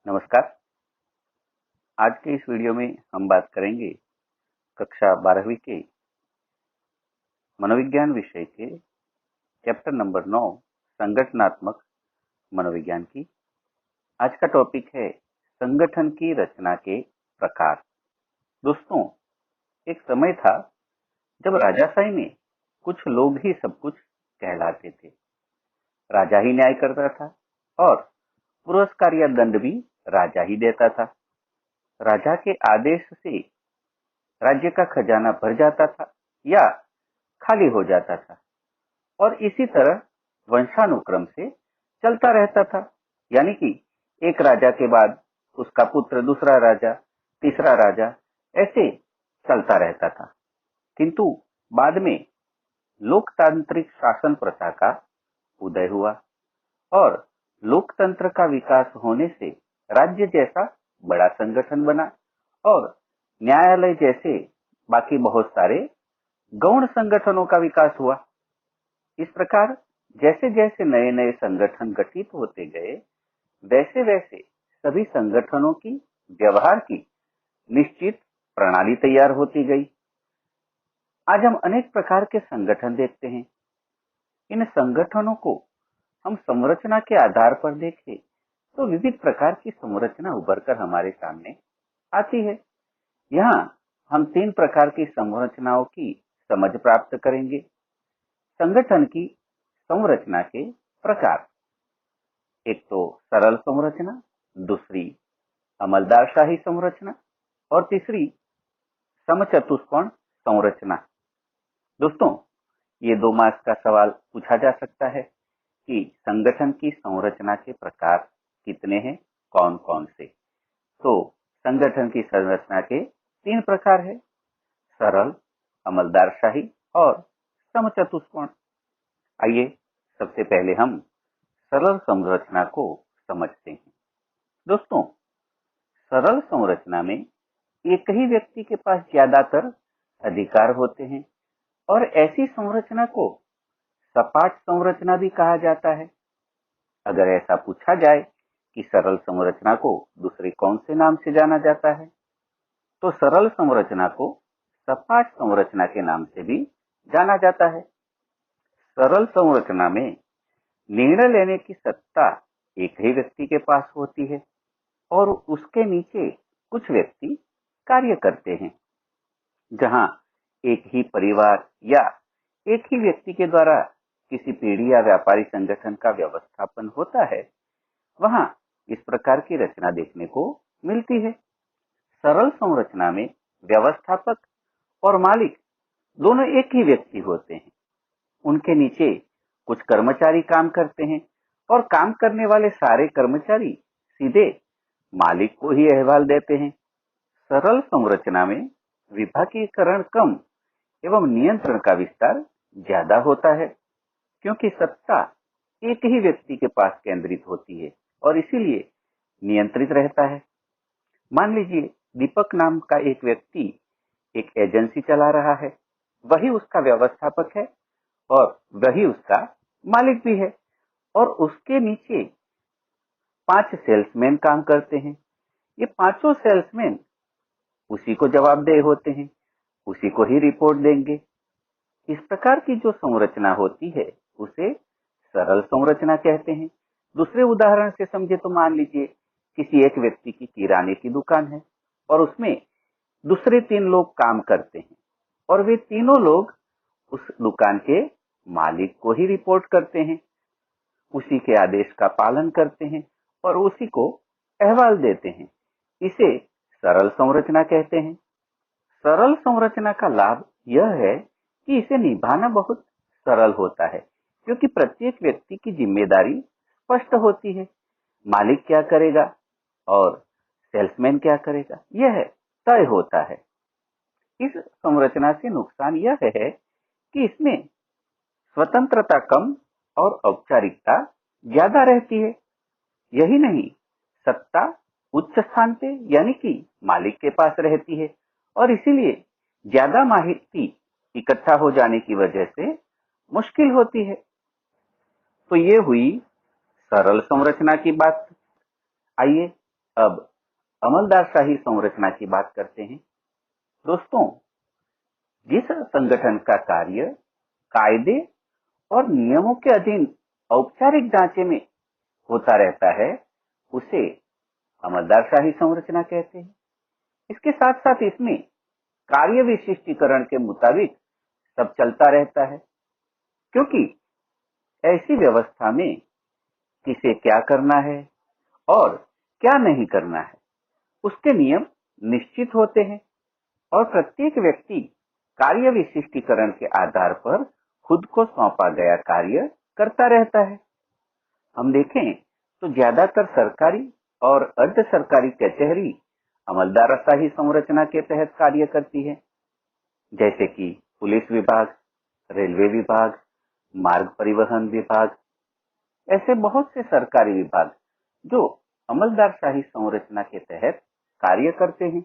नमस्कार। आज के इस वीडियो में हम बात करेंगे कक्षा 12वीं के मनोविज्ञान विषय के चैप्टर नंबर 9 संगठनात्मक मनोविज्ञान की। आज का टॉपिक है संगठन की रचना के प्रकार। दोस्तों, एक समय था जब राजाशाही में कुछ लोग ही सब कुछ कहलाते थे। राजा ही न्याय करता था और पुरस्कार या दंड भी राजा ही देता था। राजा के आदेश से राज्य का खजाना भर जाता था या खाली हो जाता था और इसी तरह वंशानुक्रम से चलता रहता था। यानी कि एक राजा के बाद उसका पुत्र, दूसरा राजा, तीसरा राजा, ऐसे चलता रहता था। किंतु बाद में लोकतांत्रिक शासन प्रथा का उदय हुआ और लोकतंत्र का विकास होने से राज्य जैसा बड़ा संगठन बना और न्यायालय जैसे बाकी बहुत सारे गौण संगठनों का विकास हुआ। इस प्रकार जैसे जैसे नए नए संगठन गठित होते गए, वैसे वैसे सभी संगठनों की व्यवहार की निश्चित प्रणाली तैयार होती गई। आज हम अनेक प्रकार के संगठन देखते हैं। इन संगठनों को हम संरचना के आधार पर देखें तो विविध प्रकार की संरचना उभर कर हमारे सामने आती है। यहाँ हम 3 प्रकार की संरचनाओं की समझ प्राप्त करेंगे। संगठन की संरचना के प्रकार, एक तो सरल संरचना, दूसरी अमलदारशाही संरचना और तीसरी समचतुष्कोण संरचना। दोस्तों, ये 2 मार्क्स का सवाल पूछा जा सकता है कि संगठन की संरचना के प्रकार कितने हैं, कौन कौन से। तो संगठन की संरचना के 3 प्रकार है, सरल, अमलदारशाही और समचतुष्कोण। आइए सबसे पहले हम सरल संरचना को समझते हैं। दोस्तों, सरल संरचना में एक ही व्यक्ति के पास ज्यादातर अधिकार होते हैं और ऐसी संरचना को सपाट संरचना भी कहा जाता है। अगर ऐसा पूछा जाए कि सरल संरचना को दूसरे कौन से नाम से जाना जाता है, तो सरल संरचना को सपाट संरचना के नाम से भी जाना जाता है। सरल संरचना में निर्णय लेने की सत्ता एक ही व्यक्ति के पास होती है और उसके नीचे कुछ व्यक्ति कार्य करते हैं। जहां एक ही परिवार या एक ही व्यक्ति के द्वारा किसी पीढ़ी या व्यापारी संगठन का व्यवस्थापन होता है, वहां इस प्रकार की रचना देखने को मिलती है। सरल संरचना में व्यवस्थापक और मालिक दोनों एक ही व्यक्ति होते हैं। उनके नीचे कुछ कर्मचारी काम करते हैं और काम करने वाले सारे कर्मचारी सीधे मालिक को ही अहवाल देते हैं। सरल संरचना में विभागीकरण कम एवं नियंत्रण का विस्तार ज्यादा होता है, क्योंकि सत्ता एक ही व्यक्ति के पास केंद्रित होती है और इसीलिए नियंत्रित रहता है। मान लीजिए दीपक नाम का एक व्यक्ति एक एजेंसी चला रहा है, वही उसका व्यवस्थापक है और वही उसका मालिक भी है और उसके नीचे 5 सेल्समैन काम करते हैं। ये पांचों सेल्समैन उसी को जवाबदेह होते हैं, उसी को ही रिपोर्ट देंगे। इस प्रकार की जो संरचना होती है उसे सरल संरचना कहते हैं। दूसरे उदाहरण से समझे तो मान लीजिए किसी एक व्यक्ति की किराने की दुकान है और उसमें दूसरे 3 लोग काम करते हैं और वे तीनों लोग उस दुकान के मालिक को ही रिपोर्ट करते हैं, उसी के आदेश का पालन करते हैं और उसी को अहवाल देते हैं। इसे सरल संरचना कहते हैं। सरल संरचना का लाभ यह है कि इसे निभाना बहुत सरल होता है, क्योंकि प्रत्येक व्यक्ति की जिम्मेदारी स्पष्ट होती है। मालिक क्या करेगा और सेल्समैन क्या करेगा, यह तय होता है। इस संरचना से नुकसान यह है कि इसमें स्वतंत्रता कम और औपचारिकता ज्यादा रहती है। यही नहीं, सत्ता उच्च स्थान पे यानी कि मालिक के पास रहती है और इसीलिए ज्यादा माहिती इकट्ठा हो जाने की वजह से मुश्किल होती है। तो ये हुई सरल संरचना की बात। आइए अब अमलदारशाही संरचना की बात करते हैं। दोस्तों, जिस संगठन का कार्य कायदे और नियमों के अधीन औपचारिक ढांचे में होता रहता है, उसे अमलदारशाही संरचना कहते हैं। इसके साथ साथ इसमें कार्य विशिष्टीकरण के मुताबिक सब चलता रहता है, क्योंकि ऐसी व्यवस्था में किसे क्या करना है और क्या नहीं करना है, उसके नियम निश्चित होते हैं और प्रत्येक व्यक्ति कार्य विशिष्टीकरण के आधार पर खुद को सौंपा गया कार्य करता रहता है। हम देखें तो ज्यादातर सरकारी और अर्ध सरकारी कचहरी अमलदारशाही संरचना के तहत कार्य करती है, जैसे कि पुलिस विभाग, रेलवे विभाग, मार्ग परिवहन विभाग। ऐसे बहुत से सरकारी विभाग जो अमलदारशाही संरचना के तहत कार्य करते हैं।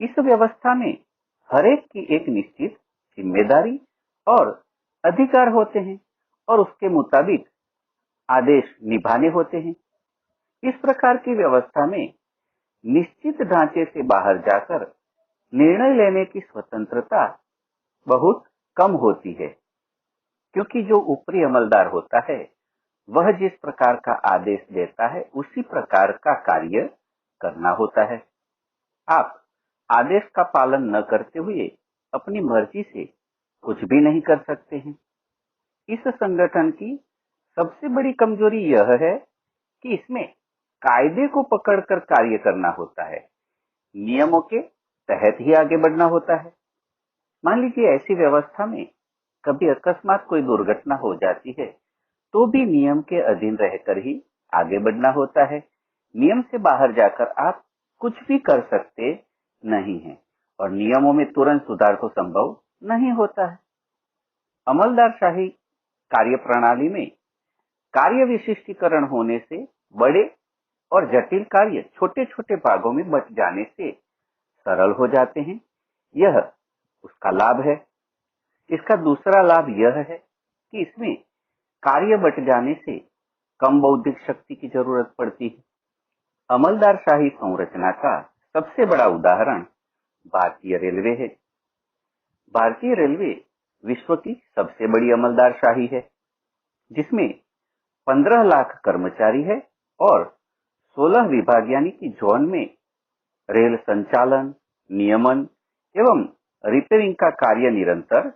इस व्यवस्था में हर एक की एक निश्चित जिम्मेदारी और अधिकार होते हैं और उसके मुताबिक आदेश निभाने होते हैं। इस प्रकार की व्यवस्था में निश्चित ढांचे से बाहर जाकर निर्णय लेने की स्वतंत्रता बहुत कम होती है, क्योंकि जो ऊपरी अमलदार होता है वह जिस प्रकार का आदेश देता है उसी प्रकार का कार्य करना होता है। आप आदेश का पालन न करते हुए अपनी मर्जी से कुछ भी नहीं कर सकते हैं। इस संगठन की सबसे बड़ी कमजोरी यह है कि इसमें कायदे को पकड़कर कार्य करना होता है, नियमों के तहत ही आगे बढ़ना होता है। मान लीजिए ऐसी व्यवस्था में कभी अकस्मात कोई दुर्घटना हो जाती है तो भी नियम के अधीन रहकर ही आगे बढ़ना होता है। नियम से बाहर जाकर आप कुछ भी कर सकते नहीं हैं और नियमों में तुरंत सुधार तो संभव नहीं होता है। अमलदारशाही कार्य प्रणाली में कार्य विशिष्टीकरण होने से बड़े और जटिल कार्य छोटे छोटे भागों में बंट जाने से सरल हो जाते हैं। यह उसका लाभ है। इसका दूसरा लाभ यह है कि इसमें कार्य बंट जाने से कम बौद्धिक शक्ति की जरूरत पड़ती है। अमलदारशाही संरचना का सबसे बड़ा उदाहरण भारतीय रेलवे है। भारतीय रेलवे विश्व की सबसे बड़ी अमलदारशाही है, जिसमें 15 लाख कर्मचारी है और 16 विभाग यानी कि जोन में रेल संचालन, नियमन एवं रिपेयरिंग का कार्य निरंतर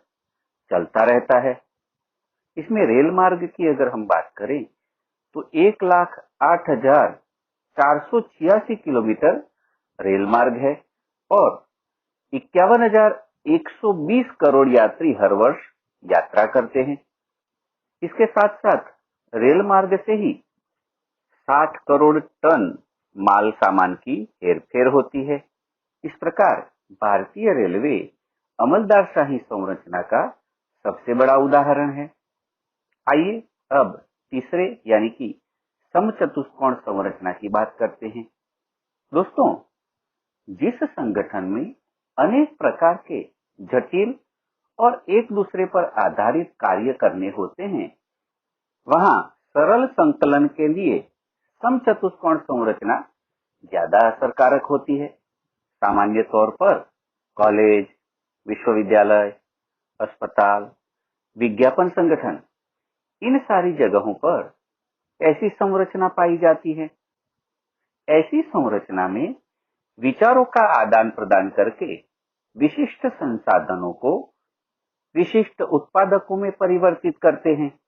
चलता रहता है। इसमें रेल मार्ग की अगर हम बात करें तो 1,08,486 किलोमीटर रेल मार्ग है और 51,120 करोड़ यात्री हर वर्ष यात्रा करते हैं। इसके साथ साथ रेल मार्ग से ही 60 करोड़ टन माल सामान की हेरफेर होती है। इस प्रकार भारतीय रेलवे अमलदारशाही संरचना का सबसे बड़ा उदाहरण है। आइए अब तीसरे यानी कि समचतुष्कोण संरचना की बात करते हैं। दोस्तों, जिस संगठन में अनेक प्रकार के जटिल और एक दूसरे पर आधारित कार्य करने होते हैं, वहां सरल संकलन के लिए समचतुष्कोण संरचना ज्यादा असरकारक होती है। सामान्य तौर पर कॉलेज, विश्वविद्यालय, अस्पताल, विज्ञापन संगठन, इन सारी जगहों पर ऐसी संरचना पाई जाती है। ऐसी संरचना में विचारों का आदान प्रदान करके विशिष्ट संसाधनों को विशिष्ट उत्पादकों में परिवर्तित करते हैं।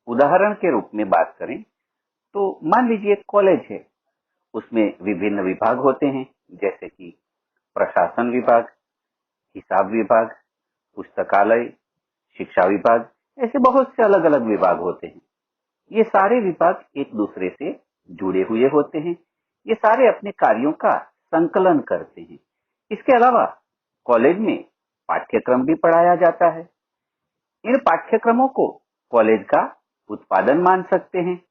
उदाहरण के रूप में बात करें तो मान लीजिए कॉलेज है, उसमें विभिन्न विभाग होते हैं, जैसे कि प्रशासन विभाग, हिसाब विभाग, पुस्तकालय, शिक्षा विभाग, ऐसे बहुत से अलग अलग विभाग होते हैं। ये सारे विभाग एक दूसरे से जुड़े हुए होते हैं। ये सारे अपने कार्यों का संकलन करते हैं। इसके अलावा कॉलेज में पाठ्यक्रम भी पढ़ाया जाता है। इन पाठ्यक्रमों को कॉलेज का उत्पादन मान सकते हैं,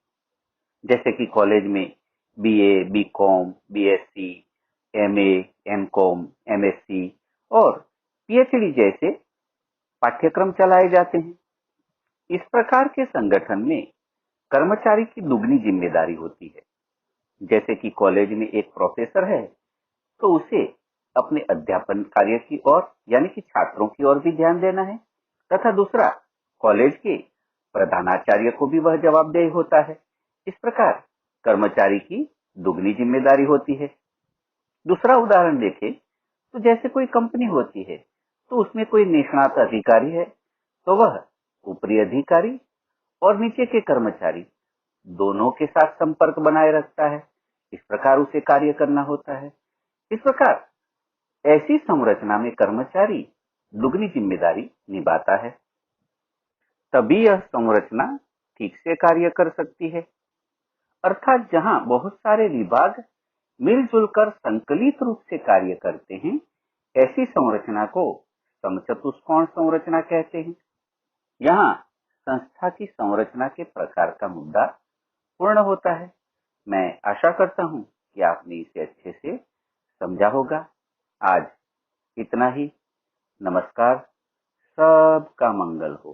जैसे कि कॉलेज में BA, BCom, BSc, MA, MCom, MSc और पीएचडी जैसे पाठ्यक्रम चलाए जाते हैं। इस प्रकार के संगठन में कर्मचारी की दुगनी जिम्मेदारी होती है। जैसे कि कॉलेज में एक प्रोफेसर है तो उसे अपने अध्यापन कार्य की ओर यानी कि छात्रों की ओर भी ध्यान देना है, तथा दूसरा कॉलेज के प्रधानाचार्य को भी वह जवाबदेह होता है। इस प्रकार कर्मचारी की दुगनी जिम्मेदारी होती है। दूसरा उदाहरण देखें तो जैसे कोई कंपनी होती है तो उसमें कोई निष्णात अधिकारी है तो वह ऊपरी अधिकारी और नीचे के कर्मचारी दोनों के साथ संपर्क बनाए रखता है। इस प्रकार उसे कार्य करना होता है। इस प्रकार ऐसी संरचना में कर्मचारी दुगनी जिम्मेदारी निभाता है, तभी यह संरचना ठीक से कार्य कर सकती है। अर्थात जहां बहुत सारे विभाग मिलजुल कर संकलित रूप से कार्य करते हैं, ऐसी संरचना को समचतुष्कोण संरचना कहते हैं। यहाँ संस्था की संरचना के प्रकार का मुद्दा पूर्ण होता है। मैं आशा करता हूँ कि आपने इसे अच्छे से समझा होगा। आज इतना ही। नमस्कार। सबका मंगल हो।